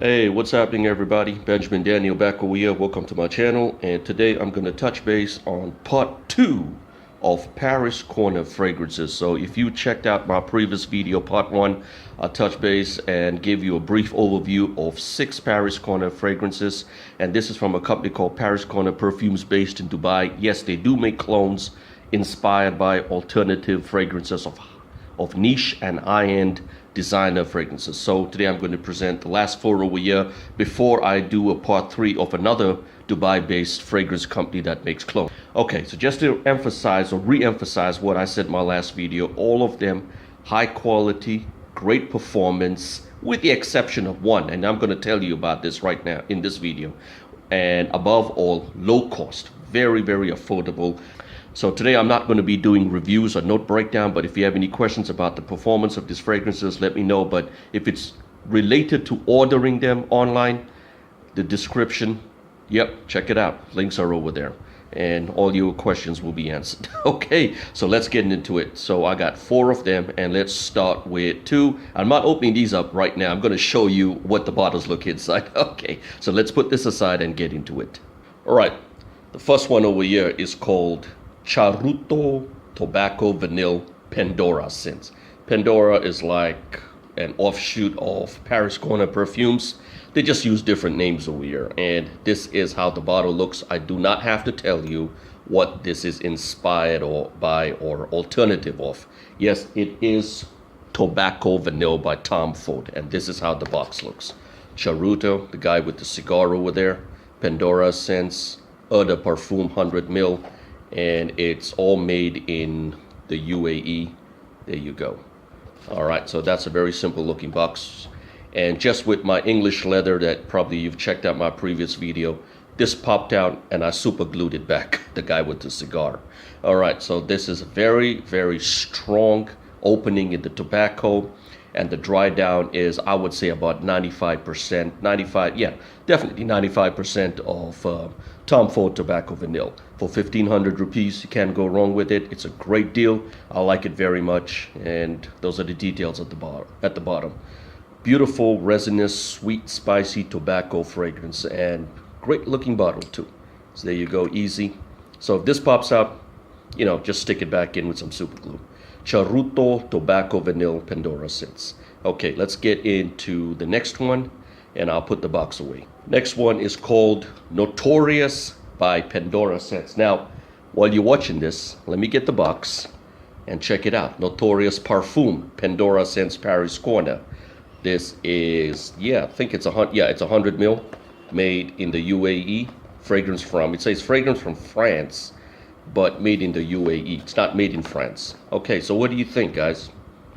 Hey, what's happening everybody? Benjamin Daniel back over here. Welcome to my channel, and today I'm going to touch base on part 2 of Paris Corner fragrances. So if you checked out my previous video, part 1, I touched base and gave you a brief overview of 6 Paris Corner fragrances, and this is from a company called Paris Corner Perfumes based in Dubai. Yes, they do make clones inspired by alternative fragrances of niche and high-end designer fragrances. So today I'm going to present the last 4 over here before I do a part 3 of another Dubai-based fragrance company that makes clones. Okay, so just to emphasize or re-emphasize what I said in my last video, all of them high quality, great performance, with the exception of one, and I'm going to tell you about this right now in this video. And above all, low cost, very affordable. So today I'm not going to be doing reviews or note breakdown, but if you have any questions about the performance of these fragrances, let me know. But if it's related to ordering them online, the description, yep, check it out. Links are over there and all your questions will be answered. Okay, so let's get into it. So I got 4 of them, and let's start with 2. I'm not opening these up right now. I'm going to show you what the bottles look inside. Okay, so let's put this aside and get into it. All right, the first one over here is called CHARUTO Tobacco Vanille Pandora scents. Pandora is like an offshoot of Paris Corner Perfumes. They just use different names over here, and this is how the bottle looks. I do not have to tell you what this is inspired or by or alternative of. Yes, it is Tobacco Vanille by Tom Ford, and this is how the box looks. CHARUTO, the guy with the cigar over there. Pandora scents, Eau de Parfum 100 ml. And it's all made in the UAE. There you go. All right, so that's a very simple looking box, and just with my English leather that probably you've checked out my previous video, this popped out and I super glued it back. The guy with the cigar. All right, so this is a very strong opening in the tobacco, and the dry down is, I would say, about 95%, yeah, definitely 95% of Tom Ford Tobacco Vanille. For 1,500 rupees, you can't go wrong with it. It's a great deal. I like it very much, and those are the details at the bottom. Beautiful, resinous, sweet, spicy tobacco fragrance, and great looking bottle too. So there you go, easy. So if this pops out, you know, just stick it back in with some super glue. CHARUTO Tobacco Vanille Pandora scents. Okay, let's get into the next one, and I'll put the box away. Next one is called NOTORIOUS by Pandora scents. Now, while you're watching this, let me get the box and check it out. NOTORIOUS Parfum Pandora scents Paris Corner. This is, yeah, I think it's 100 ml, made in the UAE. Fragrance from, it says fragrance from France, but made in the UAE. It's not made in France. Okay, so what do you think, guys?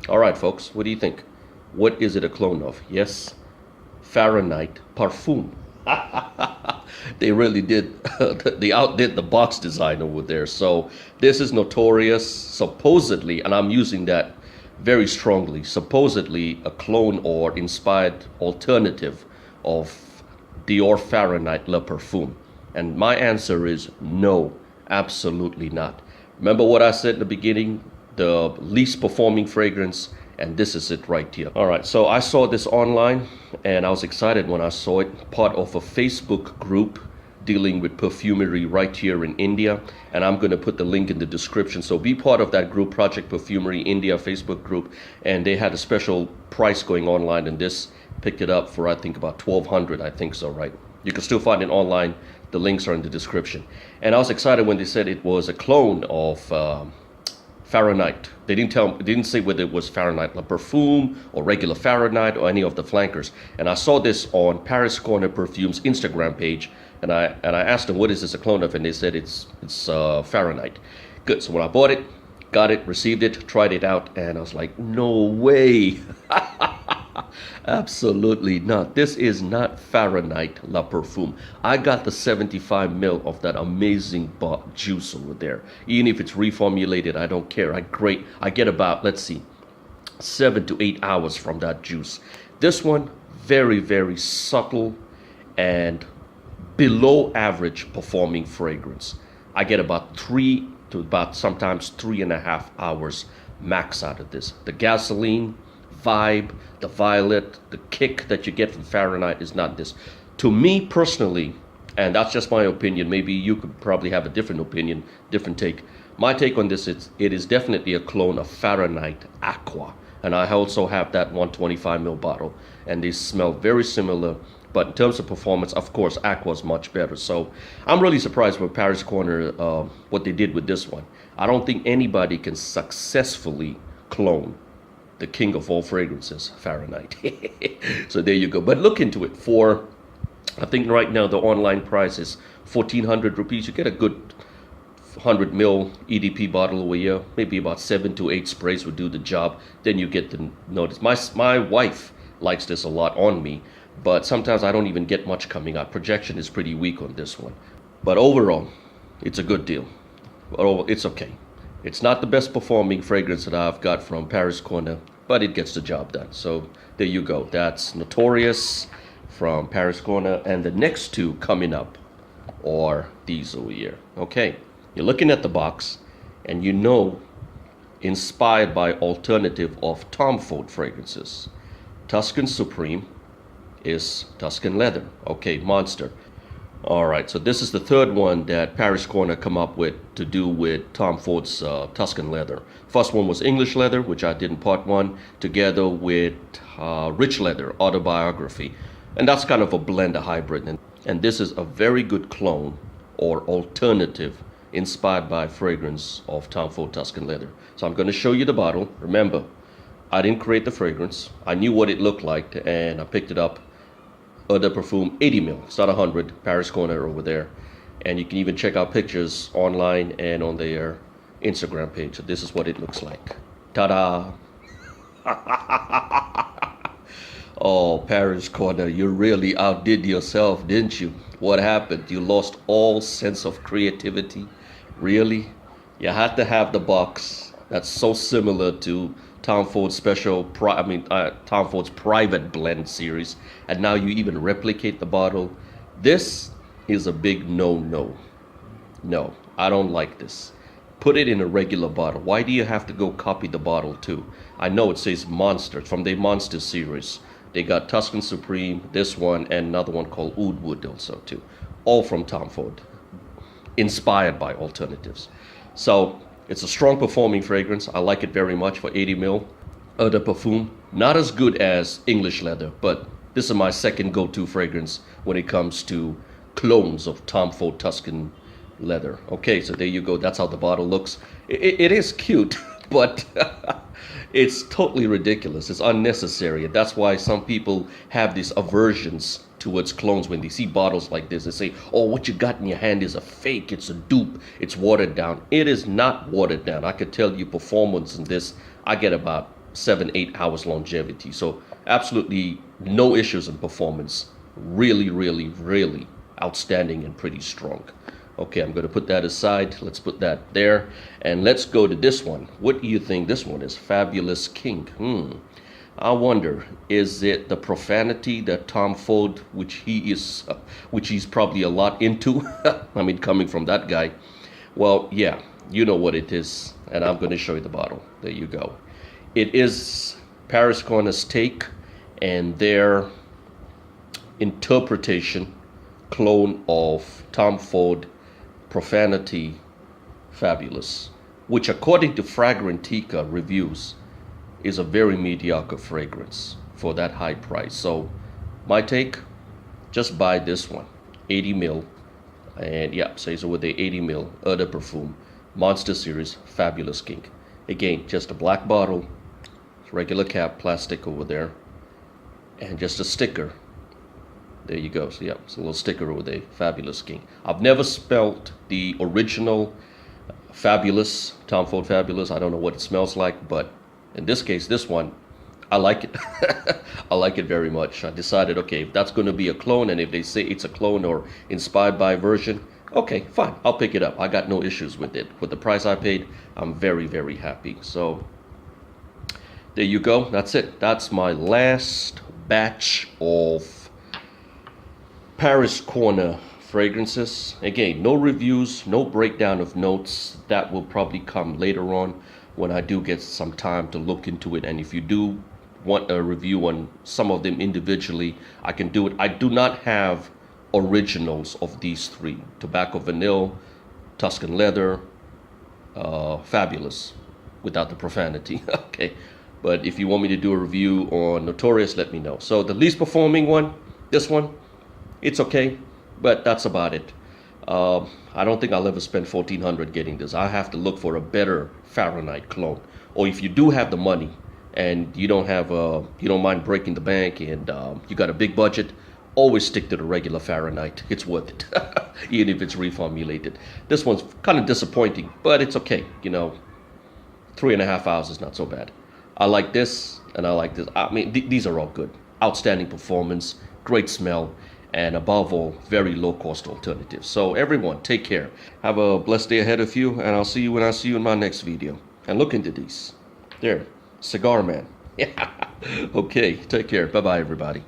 All right, folks, what do you think? What is it a clone of? Yes, Fahrenheit Parfum. They really did. They outdid the box design over there. So this is NOTORIOUS, supposedly, and I'm using that very strongly, supposedly a clone or inspired alternative of Dior Fahrenheit Le Parfum. And my answer is no. Absolutely not. Remember what I said in the beginning? The least performing fragrance, and this is it right here. All right, so I saw this online, and I was excited when I saw it. Part of a Facebook group dealing with perfumery right here in India, and I'm going to put the link in the description. So be part of that group, Projekt Perfumery India Facebook group, and they had a special price going online, and this picked it up for, I think, about 1,200, I think so, right? You can still find it online. The links are in the description. And I was excited when they said it was a clone of Fahrenheit. They didn't say whether it was Fahrenheit Le Parfum or regular Fahrenheit or any of the flankers. And I saw this on Paris Corner Perfumes Instagram page, and I asked them, what is this a clone of? And they said it's Fahrenheit. Good. So when I bought it, got it, received it, tried it out, and I was like, no way. Absolutely not. This is not Fahrenheit La Parfum. I got the 75 ml of that amazing juice over there. Even if it's reformulated, I don't care. I get about, let's see, 7 to 8 hours from that juice. This one, very subtle and below average performing fragrance. I get about 3 to about sometimes 3.5 hours max out of this. The gasoline, vibe, the violet, the kick that you get from Fahrenheit is not this. To me personally, and that's just my opinion, maybe you could probably have a different opinion, different take. My take on this is it is definitely a clone of Fahrenheit Aqua. And I also have that 125ml bottle, and they smell very similar. But in terms of performance, of course, Aqua is much better. So I'm really surprised with Paris Corner, what they did with this one. I don't think anybody can successfully clone the king of all fragrances, Fahrenheit. So there you go. But look into it. For, I think right now the online price is 1,400 rupees. You get a good 100ml EDP bottle over here. Maybe about 7 to 8 sprays would do the job. Then you get to notice. My wife likes this a lot on me, but sometimes I don't even get much coming out. Projection is pretty weak on this one. But overall, it's a good deal. Oh, it's okay. It's not the best performing fragrance that I've got from Paris Corner, but it gets the job done. So there you go. That's Notorious from Paris Corner. And the next two coming up are these over here. Okay. You're looking at the box, and you know, inspired by alternative of Tom Ford fragrances. Tuscan Supreme is Tuscan leather. Okay, monster. All right, so this is the third one that Paris Corner come up with to do with Tom Ford's Tuscan leather. First one was English leather, which I did in part one, together with Rich Leather Autobiography. And that's kind of a blend, a hybrid. And this is a very good clone or alternative inspired by fragrance of Tom Ford Tuscan leather. So I'm going to show you the bottle. Remember, I didn't create the fragrance. I knew what it looked like, and I picked it up. Eau de Parfum 80ml. It's not 100. Paris Corner over there. And you can even check out pictures online and on their Instagram page. So this is what it looks like. Ta-da! Oh, Paris Corner, you really outdid yourself, didn't you? What happened? You lost all sense of creativity? Really? You had to have the box that's so similar to Tom Ford's Tom Ford's private blend series, and now you even replicate the bottle. This is a big no. No, I don't like this. Put it in a regular bottle. Why do you have to go copy the bottle too? I know it says Monster from the Monster series. They got Tuscan Supreme, this one, and another one called Oud Wood also too. All from Tom Ford, inspired by alternatives. So it's a strong performing fragrance. I like it very much for 80ml. Eau de Parfum, not as good as English leather, but this is my second go-to fragrance when it comes to clones of Tom Ford Tuscan leather. Okay, so there you go. That's how the bottle looks. It is cute, but it's totally ridiculous. It's unnecessary. That's why some people have these aversions towards clones when they see bottles like this. They say, oh, what you got in your hand is a fake. It's a dupe. It's watered down. It is not watered down. I could tell you performance in this, I get about 7-8 hours longevity. So absolutely no issues in performance. Really, really, really outstanding and pretty strong. Okay, I'm going to put that aside. Let's put that there. And let's go to this one. What do you think this one is? Fabulous King. I wonder, is it the profanity that Tom Ford, which he's probably a lot into? I mean, coming from that guy. Well, yeah, you know what it is. And I'm going to show you the bottle. There you go. It is Paris Corner's take and their interpretation, clone of Tom Ford Profanity Fabulous, which according to Fragrantica reviews is a very mediocre fragrance for that high price. So my take, just buy this one, 80ml, and yeah, says over there 80ml Eau de Parfum Monster Series Fabulous King. Again, just a black bottle, regular cap, plastic over there, and just a sticker. There you go. So yeah, it's a little sticker over there, Fabulous King. I've never smelled the original Fabulous, Tom Ford Fabulous. I don't know what it smells like, but in this case, this one, I like it. I like it very much. I decided, okay, if that's going to be a clone, and if they say it's a clone or inspired by a version, okay, fine, I'll pick it up. I got no issues with it. With the price I paid, I'm very, very happy. So there you go. That's it. That's my last batch of Paris Corner fragrances. Again, no reviews, no breakdown of notes. That will probably come later on when I do get some time to look into it. And if you do want a review on some of them individually, I can do it. I do not have originals of these three: Tobacco Vanille, Tuscan Leather, Fabulous, without the profanity. Okay, but if you want me to do a review on Notorious, let me know. So the least performing one, this one, it's okay, but that's about it. I don't think I'll ever spend $1,400 getting this. I have to look for a better Fahrenheit clone. Or if you do have the money and you don't mind breaking the bank, and you got a big budget, always stick to the regular Fahrenheit. It's worth it, even if it's reformulated. This one's kind of disappointing, but it's okay. 3.5 hours is not so bad. I like this, and I like this. I mean, these are all good. Outstanding performance, great smell, and above all, very low-cost alternatives. So everyone, take care. Have a blessed day ahead of you, and I'll see you when I see you in my next video. And look into these. There, Cigar Man. Okay, take care. Bye-bye, everybody.